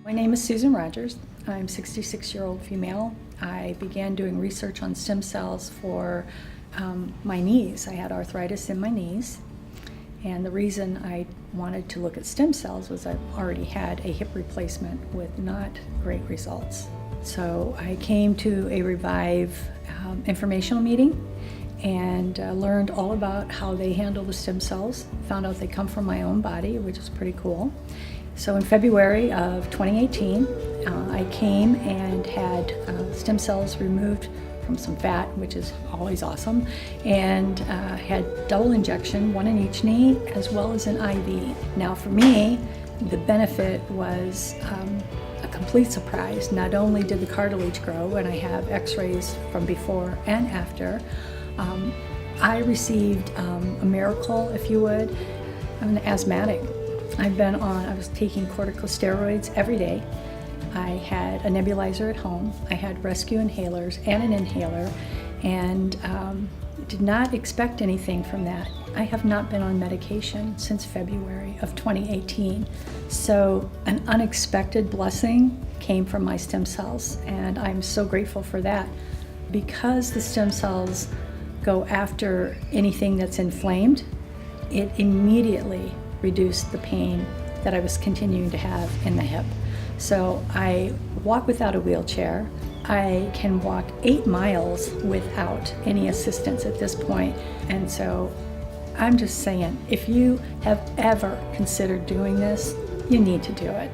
My name is Susan Rodgers. I'm a 66-year-old female. I began doing research on stem cells for my knees. I had arthritis in my knees, and the reason I wanted to look at stem cells was I've already had a hip replacement with not great results. So I came to a Revive informational meeting and learned all about how they handle the stem cells. Found out they come from my own body, which is pretty cool. So in February of 2018, I came and had stem cells removed from some fat, which is always awesome, and had double injection, one in each knee, as well as an IV. Now for me, the benefit was a complete surprise. Not only did the cartilage grow, and I have x-rays from before and after, I received a miracle, if you would. I'm an asthmatic. I was taking corticosteroids every day. I had a nebulizer at home. I had rescue inhalers and an inhaler, and did not expect anything from that. I have not been on medication since February of 2018. So an unexpected blessing came from my stem cells, and I'm so grateful for that. Because the stem cells go after anything that's inflamed, it immediately reduced the pain that I was continuing to have in the hip. So I walk without a wheelchair. I can walk 8 miles without any assistance at this point. And so I'm just saying, if you have ever considered doing this, you need to do it.